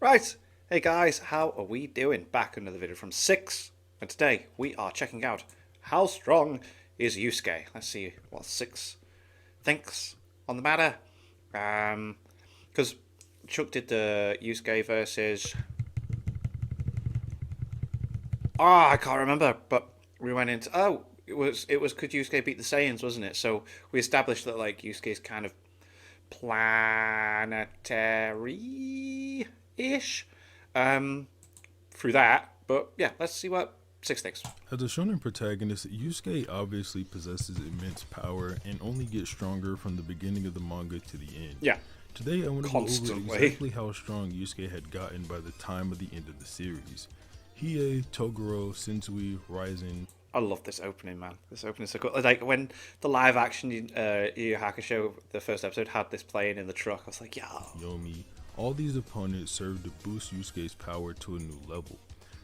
Right, hey guys, how are we doing? Back another video from 6, and today we are checking out how strong is Yusuke. Let's see what 6 thinks on the matter. Because Chuck did the Yusuke versus... I can't remember, but we went into... it was could Yusuke beat the Saiyans, wasn't it? So we established that, like, Yusuke's kind of planetary-ish through that. But yeah, let's see what 6 thinks. As a shonen protagonist, Yusuke obviously possesses immense power and only gets stronger from the beginning of the manga to the end. Yeah, Today I want to go over constantly. exactly how strong Yusuke had gotten by the time of the end of the series. Hiei, Toguro, Sensui, Ryzen, I love this opening, man. This opening is so cool. Like when the live action Yu Yu Hakusho, the first episode, had this playing in the truck, I was like, yeah. Yomi, all these opponents serve to boost Yusuke's power to a new level.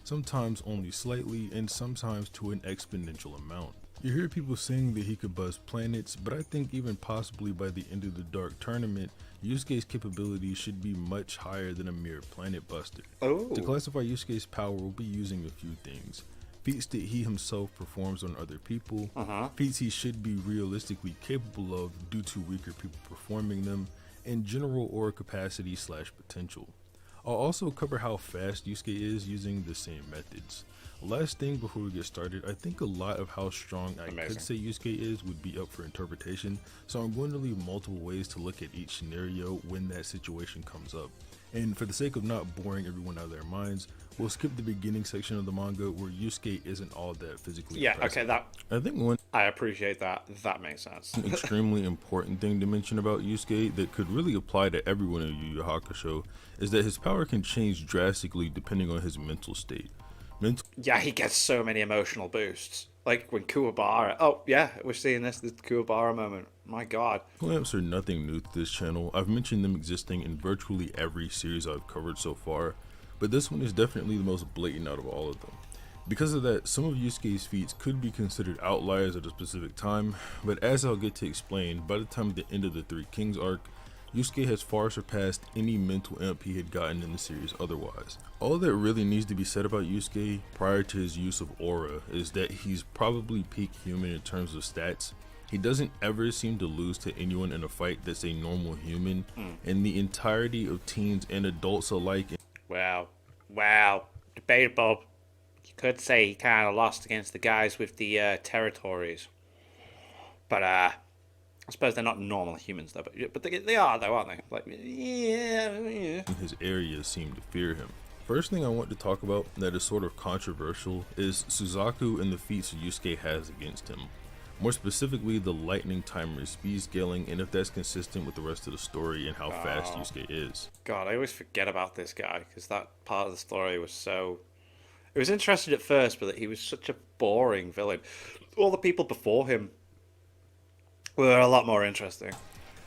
Sometimes only slightly, and sometimes to an exponential amount. You hear people saying that he could buzz planets, but I think even possibly by the end of the Dark Tournament, Yusuke's capabilities should be much higher than a mere planet buster. Oh. To classify Yusuke's power, we'll be using a few things. Feats that he himself performs on other people, feats he should be realistically capable of due to weaker people performing them, and general aura capacity / potential. I'll also cover how fast Yusuke is using the same methods. Last thing before we get started, I think a lot of how strong I could say Yusuke is would be up for interpretation, so I'm going to leave multiple ways to look at each scenario when that situation comes up. And for the sake of not boring everyone out of their minds, we'll skip the beginning section of the manga where Yusuke isn't all that physically impressive. Okay, I think one I appreciate that. That makes sense. extremely important thing to mention about Yusuke that could really apply to everyone in Yu Yu Hakusho is that his power can change drastically depending on his mental state. Yeah, he gets so many emotional boosts. Like when Kuwabara. Oh, yeah, we're seeing this Kuwabara moment. My god. Clamps are nothing new to this channel. I've mentioned them existing in virtually every series I've covered so far, but this one is definitely the most blatant out of all of them. Because of that, some of Yusuke's feats could be considered outliers at a specific time, but as I'll get to explain, by the time of the end of the Three Kings arc, Yusuke has far surpassed any mental imp he had gotten in the series otherwise. All that really needs to be said about Yusuke prior to his use of aura is that he's probably peak human in terms of stats. He doesn't ever seem to lose to anyone in a fight that's a normal human, and the entirety of teens and adults alike. Wow, debatable. You could say he kind of lost against the guys with the territories. But I suppose they're not normal humans though. But they are though, aren't they? Like yeah. His areas seem to fear him. First thing I want to talk about that is sort of controversial is Suzaku and the feats Yusuke has against him. More specifically, the lightning timer speed scaling and if that's consistent with the rest of the story and how fast Yusuke is. God, I always forget about this guy because that part of the story was so... It was interesting at first, but he was such a boring villain. All the people before him were a lot more interesting.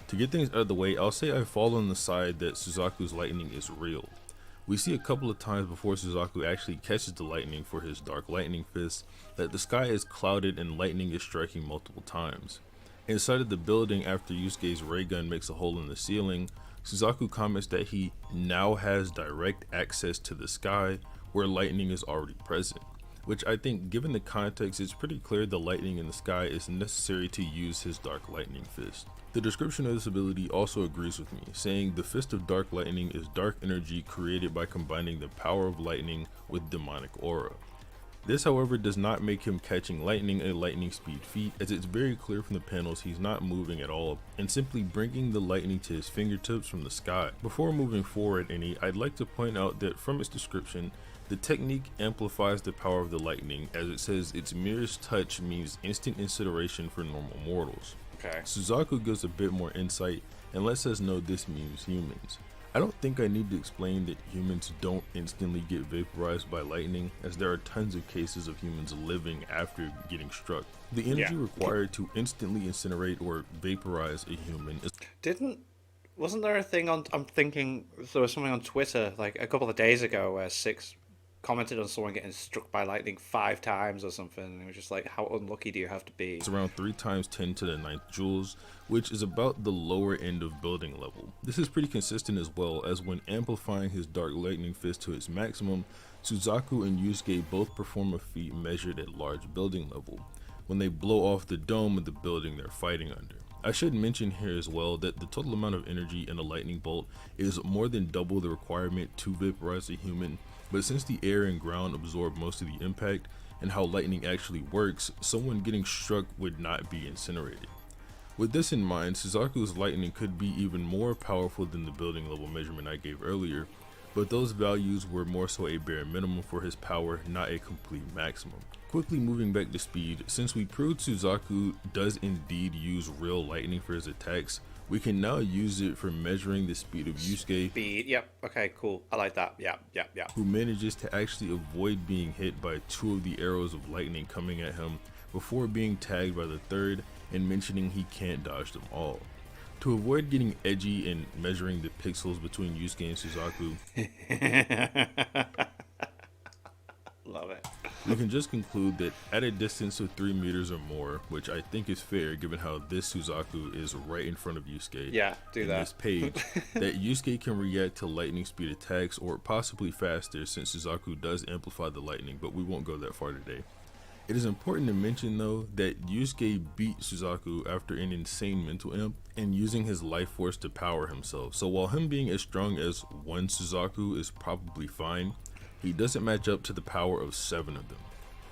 To get things out of the way, I'll say I fall on the side that Suzaku's lightning is real. We see a couple of times before Suzaku actually catches the lightning for his Dark Lightning Fist that the sky is clouded and lightning is striking multiple times. Inside of the building after Yusuke's ray gun makes a hole in the ceiling, Suzaku comments that he now has direct access to the sky where lightning is already present. Which I think, given the context, it's pretty clear the lightning in the sky is necessary to use his Dark Lightning Fist. The description of this ability also agrees with me, saying the Fist of Dark Lightning is dark energy created by combining the power of lightning with demonic aura. This, however, does not make him catching lightning a lightning speed feat, as it's very clear from the panels he's not moving at all and simply bringing the lightning to his fingertips from the sky. Before moving forward any, I'd like to point out that from its description, the technique amplifies the power of the lightning, as it says its merest touch means instant incineration for normal mortals. Okay. Suzaku gives a bit more insight and lets us know this means humans. I don't think I need to explain that humans don't instantly get vaporized by lightning, as there are tons of cases of humans living after getting struck. The energy required to instantly incinerate or vaporize a human is... Wasn't there a thing on... I'm thinking there was something on Twitter like a couple of days ago where 6 commented on someone getting struck by lightning 5 times or something. And it was just like, how unlucky do you have to be? It's around 3 times 10 to the ninth joules, which is about the lower end of building level. This is pretty consistent as well, as when amplifying his Dark Lightning Fist to its maximum, Suzaku and Yusuke both perform a feat measured at large building level, when they blow off the dome of the building they're fighting under. I should mention here as well that the total amount of energy in a lightning bolt is more than double the requirement to vaporize a human, but since the air and ground absorb most of the impact and how lightning actually works, someone getting struck would not be incinerated. With this in mind, Suzaku's lightning could be even more powerful than the building level measurement I gave earlier, but those values were more so a bare minimum for his power, not a complete maximum. Quickly moving back to speed, since we proved Suzaku does indeed use real lightning for his attacks, we can now use it for measuring the speed of Yusuke, Speed, yep, okay, cool. I like that, yeah. who manages to actually avoid being hit by 2 of the arrows of lightning coming at him before being tagged by the 3rd and mentioning he can't dodge them all. To avoid getting edgy and measuring the pixels between Yusuke and Suzaku, Love it. we can just conclude that at a distance of 3 meters or more, which I think is fair given how this Suzaku is right in front of Yusuke Yeah, do in that. this page, that Yusuke can react to lightning speed attacks or possibly faster since Suzaku does amplify the lightning, but we won't go that far today. It is important to mention though that Yusuke beat Suzaku after an insane mental imp and using his life force to power himself, so while him being as strong as 1 Suzaku is probably fine, he doesn't match up to the power of 7 of them.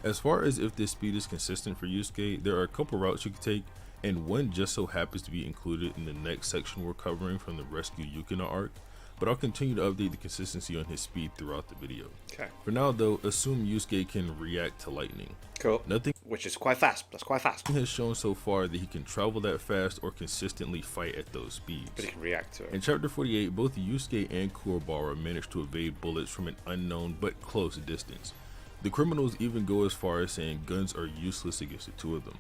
As far as if this speed is consistent for Yusuke, there are a couple routes you could take, and one just so happens to be included in the next section we're covering from the Rescue Yukina arc, but I'll continue to update the consistency on his speed throughout the video. Okay, For now though, assume Yusuke can react to lightning. cool. Nothing Which is quite fast, that's quite fast. has shown so far that he can travel that fast or consistently fight at those speeds. But you can react to In it. chapter 48, both Yusuke and Kuwabara managed to evade bullets from an unknown but close distance. The criminals even go as far as saying guns are useless against the 2 of them.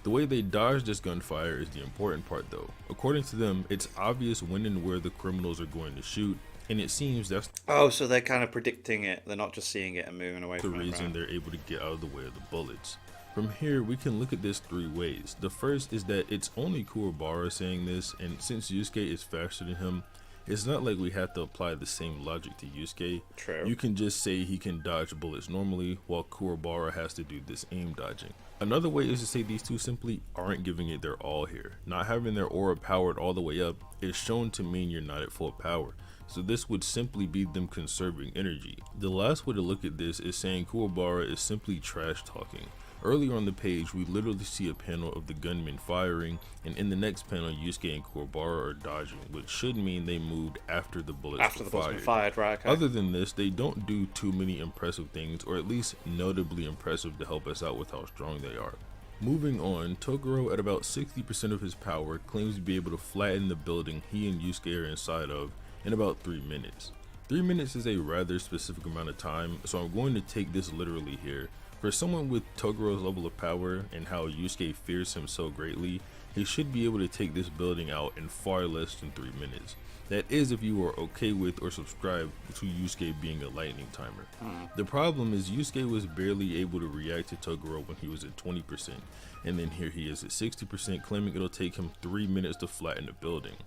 The way they dodge this gunfire is the important part though. According to them, it's obvious when and where the criminals are going to shoot, and it seems that's Oh, so they're kind of predicting it. They're not just seeing it and moving away the from it. reason Right? they're able to get out of the way of the bullets. From here, we can look at this 3 ways. The first is that it's only Kuwabara saying this, and since Yusuke is faster than him, it's not like we have to apply the same logic to Yusuke. True. You can just say he can dodge bullets normally, while Kuwabara has to do this aim dodging. Another way is to say these 2 simply aren't giving it their all here. Not having their aura powered all the way up is shown to mean you're not at full power, so this would simply be them conserving energy. The last way to look at this is saying Kuwabara is simply trash talking. Earlier on the page, we literally see a panel of the gunmen firing, and in the next panel, Yusuke and Kuwabara are dodging, which should mean they moved after the bullets After were the bullets fired. been fired, right? Okay. Other than this, they don't do too many impressive things, or at least notably impressive to help us out with how strong they are. Moving on, Toguro at about 60% of his power claims to be able to flatten the building he and Yusuke are inside of in about 3 minutes. 3 minutes is a rather specific amount of time, so I'm going to take this literally here. For someone with Toguro's level of power and how Yusuke fears him so greatly, he should be able to take this building out in far less than 3 minutes. That is if you are okay with or subscribe to Yusuke being a lightning timer. The problem is Yusuke was barely able to react to Toguro when he was at 20%, and then here he is at 60% claiming it'll take him 3 minutes to flatten a building.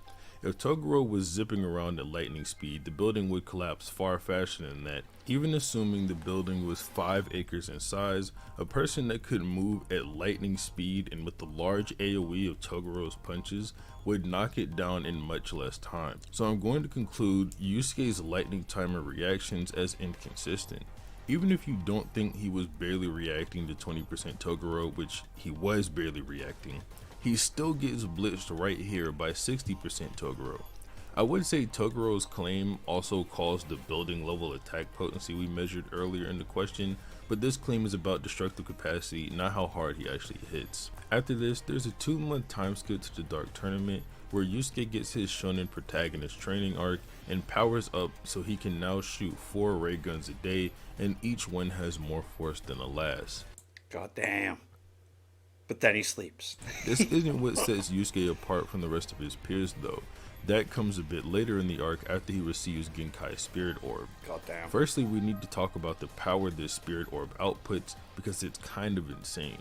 If Toguro was zipping around at lightning speed, the building would collapse far faster than that. Even assuming the building was 5 acres in size, a person that could move at lightning speed and with the large AoE of Toguro's punches would knock it down in much less time. So I'm going to conclude Yusuke's lightning timer reactions as inconsistent. Even if you don't think he was barely reacting to 20% Toguro, which he was barely reacting, he still gets blitzed right here by 60% Toguro. I would say Toguro's claim also caused the building level attack potency we measured earlier in the question, but this claim is about destructive capacity, not how hard he actually hits. After this, there's a 2-month time skip to the Dark Tournament, where Yusuke gets his shonen protagonist training arc and powers up so he can now shoot 4 ray guns a day, and each one has more force than the last. God damn. But then he sleeps. This isn't what sets Yusuke apart from the rest of his peers though. That comes a bit later in the arc after he receives Genkai's spirit orb. Goddamn. Firstly, we need to talk about the power this spirit orb outputs because it's kind of insane.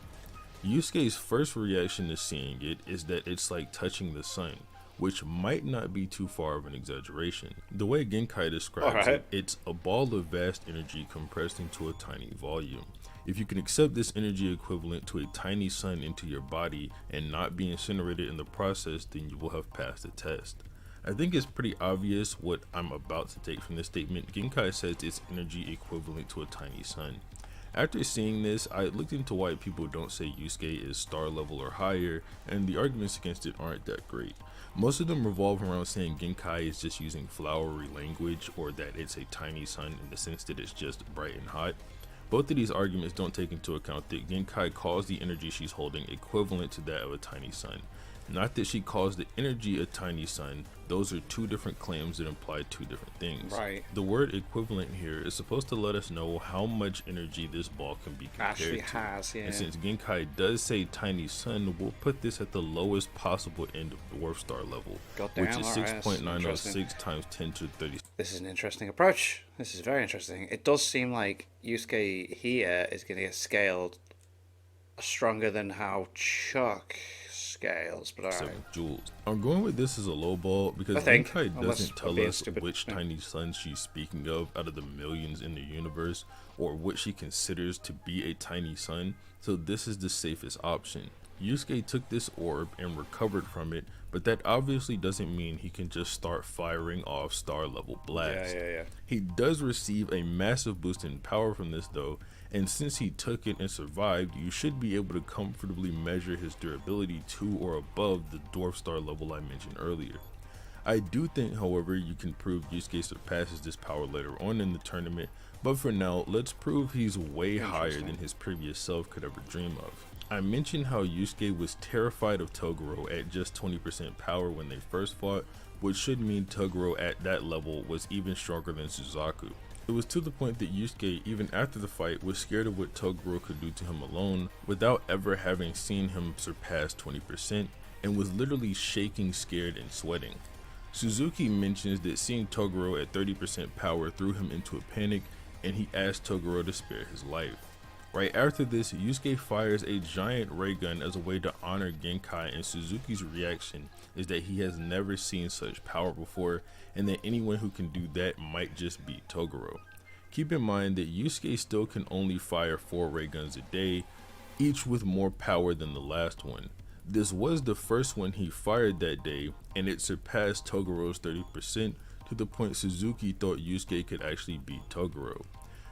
Yusuke's first reaction to seeing it is that it's like touching the sun, which might not be too far of an exaggeration. The way Genkai describes it, it's a ball of vast energy compressed into a tiny volume. If you can accept this energy equivalent to a tiny sun into your body and not be incinerated in the process, then you will have passed the test. I think it's pretty obvious what I'm about to take from this statement. Genkai says it's energy equivalent to a tiny sun. After seeing this, I looked into why people don't say Yusuke is star level or higher, and the arguments against it aren't that great. Most of them revolve around saying Genkai is just using flowery language, or that it's a tiny sun in the sense that it's just bright and hot. Both of these arguments don't take into account that Genkai calls the energy she's holding equivalent to that of a tiny sun. Not that she calls the energy a tiny sun. Those are two different claims that imply two different things. Right. The word equivalent here is supposed to let us know how much energy this ball can be compared Actually to. has, yeah. And since Genkai does say tiny sun, we'll put this at the lowest possible end of dwarf star level, Goddamn, which is alright, 6.906 times 10 to the 30. This is an interesting approach. This is very interesting. It does seem like Yusuke here is going to get scaled stronger than how Chuck scales, but alright. 7 joules. I'm going with this as a low ball because I think, Genkai unless doesn't I'm tell being us stupid. which Yeah. tiny sun she's speaking of out of the millions in the universe, or what she considers to be a tiny sun, so this is the safest option. Yusuke took this orb and recovered from it, but that obviously doesn't mean he can just start firing off star level blasts. Yeah. He does receive a massive boost in power from this though, and since he took it and survived, you should be able to comfortably measure his durability to or above the dwarf star level I mentioned earlier. I do think, however, you can prove Yusuke surpasses this power later on in the tournament, but for now, let's prove he's way higher than his previous self could ever dream of. I mentioned how Yusuke was terrified of Toguro at just 20% power when they first fought, which should mean Toguro at that level was even stronger than Suzaku. It was to the point that Yusuke, even after the fight, was scared of what Toguro could do to him alone without ever having seen him surpass 20%, and was literally shaking, scared, and sweating. Suzuki mentions that seeing Toguro at 30% power threw him into a panic, and he asked Toguro to spare his life. Right after this, Yusuke fires a giant ray gun as a way to honor Genkai, and Suzuki's reaction is that he has never seen such power before, and that anyone who can do that might just beat Toguro. Keep in mind that Yusuke still can only fire 4 ray guns a day, each with more power than the last one. This was the first one he fired that day, and it surpassed Toguro's 30% to the point Suzuki thought Yusuke could actually beat Toguro.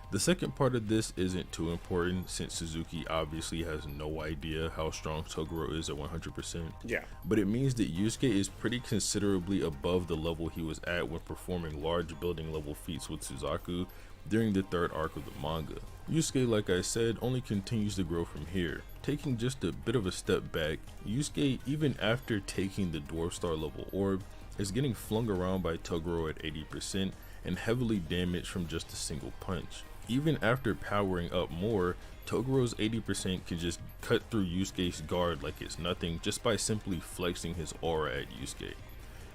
The second part of this isn't too important since Suzuki obviously has no idea how strong Toguro is at 100%. Yeah. But it means that Yusuke is pretty considerably above the level he was at when performing large building level feats with Suzaku during the third arc of the manga. Yusuke, like I said, only continues to grow from here. Taking just a bit of a step back, Yusuke, even after taking the dwarf star level orb, is getting flung around by Toguro at 80% and heavily damaged from just a single punch. Even after powering up more, Toguro's 80% can just cut through Yusuke's guard like it's nothing just by simply flexing his aura at Yusuke.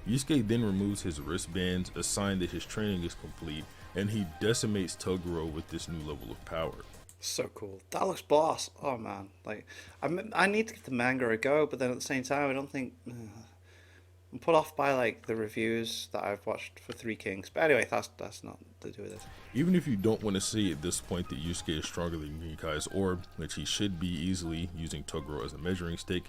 Yusuke then removes his wristbands, a sign that his training is complete, and he decimates Toguro with this new level of power. So cool. That looks boss. Oh man, like I need to give the manga a go, but then at the same time, I don't think I'm put off by like the reviews that I've watched for Three Kings. But anyway, that's not to do with this. Even if you don't want to say at this point that Yusuke is stronger than Genkai's orb, which he should be easily using Toguro as a measuring stick,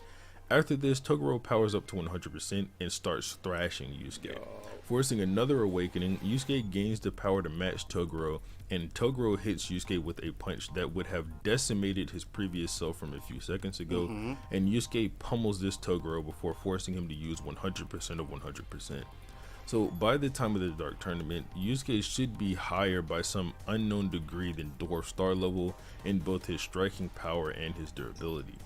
after this, Toguro powers up to 100% and starts thrashing Yusuke. Forcing another awakening, Yusuke gains the power to match Toguro, and Toguro hits Yusuke with a punch that would have decimated his previous self from a few seconds ago, and Yusuke pummels this Toguro before forcing him to use 100% of 100%. So by the time of the Dark Tournament, Yusuke should be higher by some unknown degree than Dwarf Star level in both his striking power and his durability.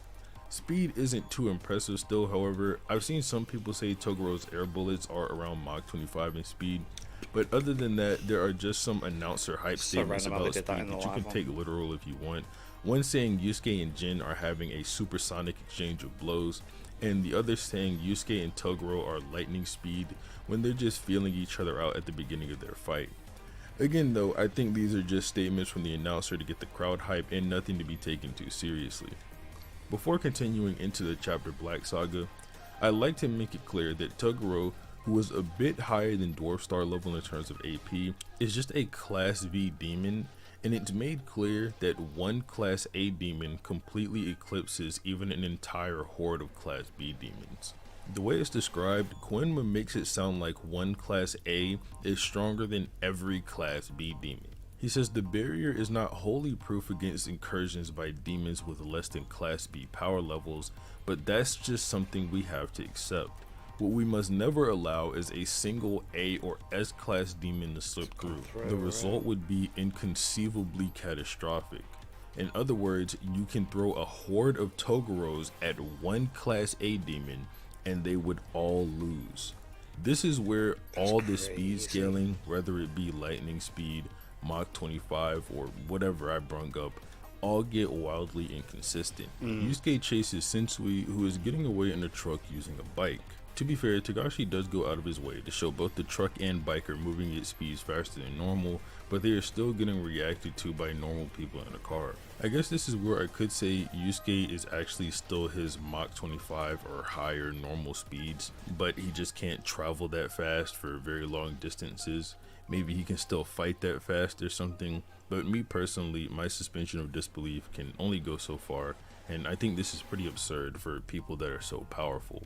Speed isn't too impressive still, however. I've seen some people say Toguro's air bullets are around Mach 25 in speed, but other than that, there are just some announcer hype statements about speed that you can take literal if you want. One saying Yusuke and Jin are having a supersonic exchange of blows, and the other saying Yusuke and Toguro are lightning speed when they're just feeling each other out at the beginning of their fight. Again though, I think these are just statements from the announcer to get the crowd hype and nothing to be taken too seriously. Before continuing into the chapter Black Saga, I'd like to make it clear that Toguro, who was a bit higher than Dwarf Star level in terms of AP, is just a Class V demon, and it's made clear that one Class A demon completely eclipses even an entire horde of Class B demons. The way it's described, Koenma makes it sound like one Class A is stronger than every Class B demon. He says the barrier is not wholly proof against incursions by demons with less than Class B power levels, but that's just something we have to accept. What we must never allow is a single A or S class demon to slip through. The result would be inconceivably catastrophic. In other words, you can throw a horde of Toguros at one Class A demon and they would all lose. This is where all the speed scaling, whether it be lightning speed, Mach 25, or whatever I brung up, all get wildly inconsistent. Yusuke chases Sensui, who is getting away in a truck using a bike. To be fair, Togashi does go out of his way to show both the truck and bike are moving at speeds faster than normal, but they are still getting reacted to by normal people in a car. I guess this is where I could say Yusuke is actually still his Mach 25 or higher normal speeds, but he just can't travel that fast for very long distances. Maybe he can still fight that fast or something, but me personally, my suspension of disbelief can only go so far, and I think this is pretty absurd for people that are so powerful.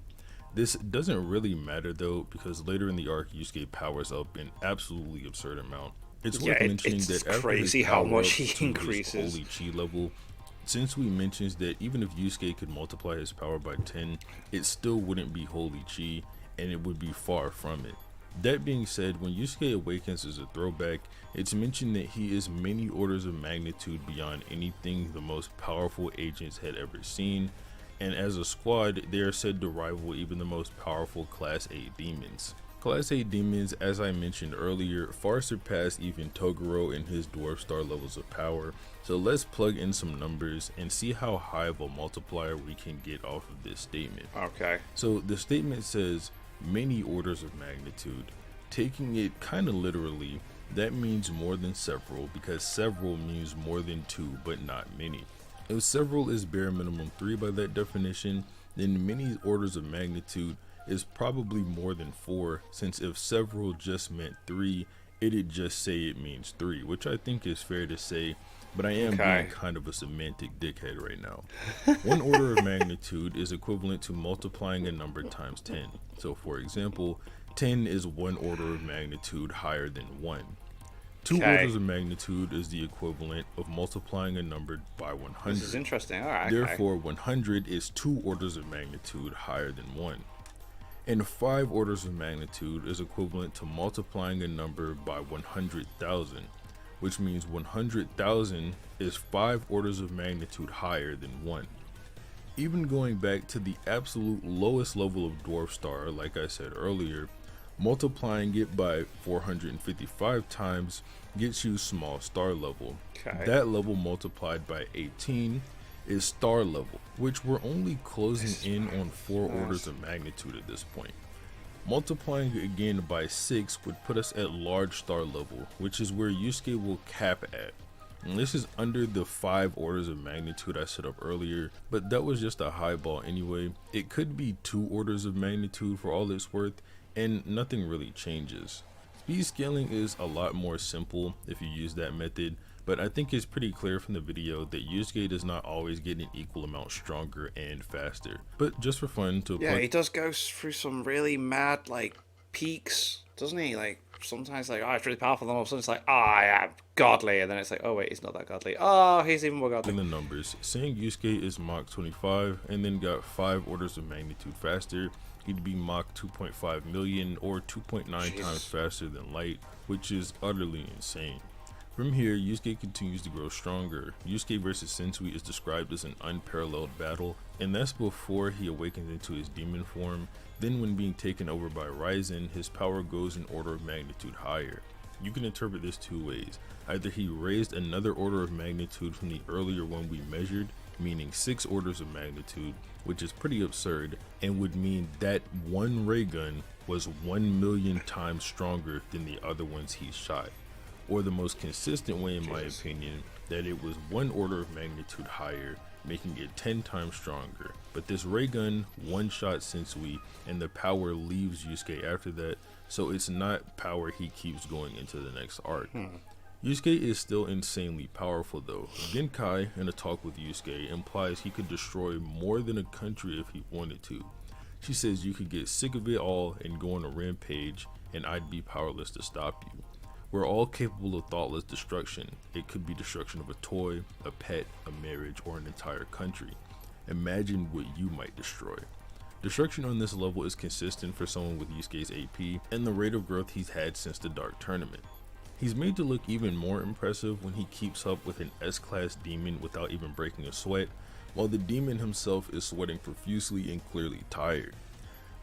This doesn't really matter though, because later in the arc Yusuke powers up an absolutely absurd amount. It's worth mentioning that after crazy his how power much up he to increases. his holy chi level, Sensui mentions that even if Yusuke could multiply his power by 10, it still wouldn't be holy chi, and it would be far from it. That being said, when Yusuke awakens as a throwback, it's mentioned that he is many orders of magnitude beyond anything the most powerful agents had ever seen, and as a squad, they are said to rival even the most powerful Class A demons. Class A demons, as I mentioned earlier, far surpass even Toguro in his Dwarf Star levels of power, so let's plug in some numbers and see how high of a multiplier we can get off of this statement. Okay. So the statement says many orders of magnitude. Taking it kind of literally, that means more than several, because several means more than two but not many. If several is bare minimum 3 by that definition, then many orders of magnitude is probably more than 4, since if several just meant 3, it'd just say it means 3, which I think is fair to say, but I am being kind of a semantic dickhead right now. 1 order of magnitude is equivalent to multiplying a number times 10. So for example, 10 is 1 order of magnitude higher than 1. 2 orders of magnitude is the equivalent of multiplying a number by 100. This is interesting. All right. Therefore, 100 is 2 orders of magnitude higher than 1. And 5 orders of magnitude is equivalent to multiplying a number by 100,000, which means 100,000 is 5 orders of magnitude higher than 1. Even going back to the absolute lowest level of Dwarf Star, like I said earlier, multiplying it by 455 times gets you small star level. That level multiplied by 18 is star level, which we're only closing in on 4 orders of magnitude at this point. Multiplying again by 6 would put us at large star level, which is where Yusuke will cap at. And this is under the 5 orders of magnitude I set up earlier, but that was just a high ball anyway. It could be 2 orders of magnitude for all it's worth, and nothing really changes. Speed scaling is a lot more simple if you use that method, but I think it's pretty clear from the video that Yusuke does not always get an equal amount stronger and faster. But just for fun to he does go through some really mad like peaks, doesn't he? Like sometimes like, oh, it's really powerful, then all of a sudden it's like, oh, I am godly, and then it's like, oh wait, he's not that godly. Oh, he's even more godly. In the numbers, saying Yusuke is Mach 25 and then got 5 orders of magnitude faster, he'd be Mach 2.5 million or 2.9 times faster than light, which is utterly insane. From here, Yusuke continues to grow stronger. Yusuke versus Sensui is described as an unparalleled battle, and that's before he awakens into his demon form. Then when being taken over by Ryzen, his power goes an order of magnitude higher. You can interpret this 2 ways. Either he raised another order of magnitude from the earlier one we measured, meaning 6 orders of magnitude, which is pretty absurd, and would mean that one ray gun was 1,000,000 times stronger than the other ones he shot. Or the most consistent way, in my opinion, that it was 1 order of magnitude higher, making it 10 times stronger. But this ray gun one-shot Sensui, and the power leaves Yusuke after that, so it's not power he keeps going into the next arc. Yusuke is still insanely powerful though. Genkai, in a talk with Yusuke, implies he could destroy more than a country if he wanted to. She says you could get sick of it all and go on a rampage, and I'd be powerless to stop you. We're all capable of thoughtless destruction. It could be destruction of a toy, a pet, a marriage, or an entire country. Imagine what you might destroy. Destruction on this level is consistent for someone with Yusuke's AP and the rate of growth he's had since the Dark Tournament. He's made to look even more impressive when he keeps up with an S-class demon without even breaking a sweat, while the demon himself is sweating profusely and clearly tired.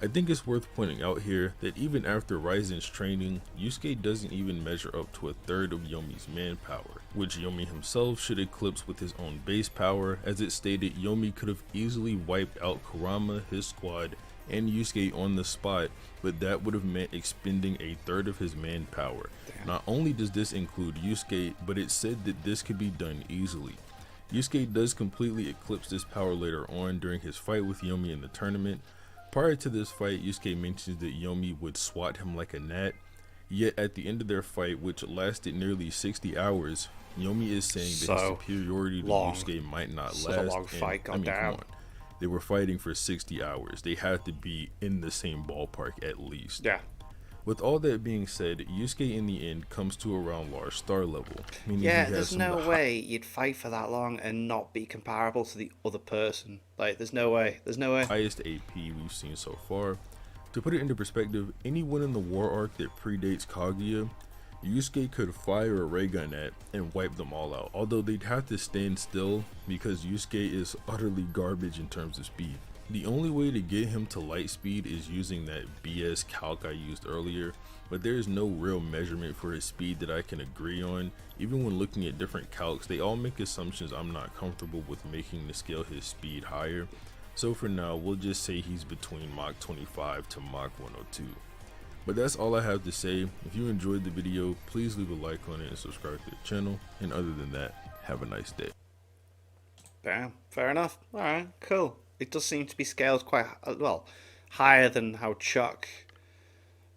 I think it's worth pointing out here that even after Raizen's training, Yusuke doesn't even measure up to a third of Yomi's manpower, which Yomi himself should eclipse with his own base power. As it stated, Yomi could have easily wiped out Kurama, his squad, and Yusuke on the spot, but that would have meant expending a third of his manpower. Not only does this include Yusuke, but it's said that this could be done easily. Yusuke does completely eclipse this power later on during his fight with Yomi in the tournament. Prior to this fight, Yusuke mentions that Yomi would swat him like a gnat, yet at the end of their fight, which lasted nearly 60 hours, Yomi is saying that his superiority to Yusuke might not last. A long fight, come on. They were fighting for 60 hours. They had to be in the same ballpark at least. Yeah. With all that being said, Yusuke in the end comes to around large star level. Yeah, there's no way you'd fight for that long and not be comparable to the other person. Like, there's no way. There's no way. Highest AP we've seen so far. To put it into perspective, anyone in the war arc that predates Kaguya, Yusuke could fire a ray gun at and wipe them all out. Although they'd have to stand still because Yusuke is utterly garbage in terms of speed. The only way to get him to light speed is using that BS calc I used earlier, but there is no real measurement for his speed that I can agree on. Even when looking at different calcs, they all make assumptions I'm not comfortable with making to scale his speed higher. So for now, we'll just say he's between Mach 25 to Mach 102. But that's all I have to say. If you enjoyed the video, please leave a like on it and subscribe to the channel. And other than that, have a nice day. Bam. Fair enough. Alright, cool. It does seem to be scaled quite, well, higher than how Chuck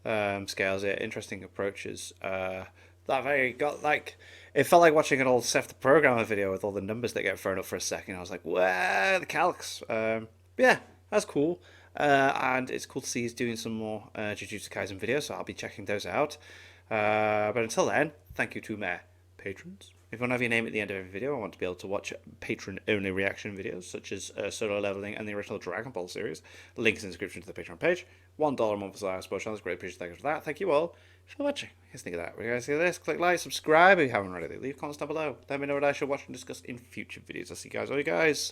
scales it. Interesting approaches. It felt like watching an old Seth the Programmer video with all the numbers that get thrown up for a second. I was like, where the calcs? Yeah, that's cool. And it's cool to see he's doing some more Jujutsu Kaisen videos, so I'll be checking those out. But until then, thank you to my patrons. If you want to have your name at the end of every video, I want to be able to watch patron-only reaction videos, such as solo leveling and the original Dragon Ball series. Links in the description to the Patreon page. $1 a month for our support channels. Great appreciate thank you for that. Thank you all for watching. What do you guys think of that? What do you guys think of this? Click like, subscribe if you haven't already. Leave comments down below. Let me know what I should watch and discuss in future videos. I'll see you guys. All you guys.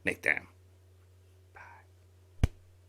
Nick down.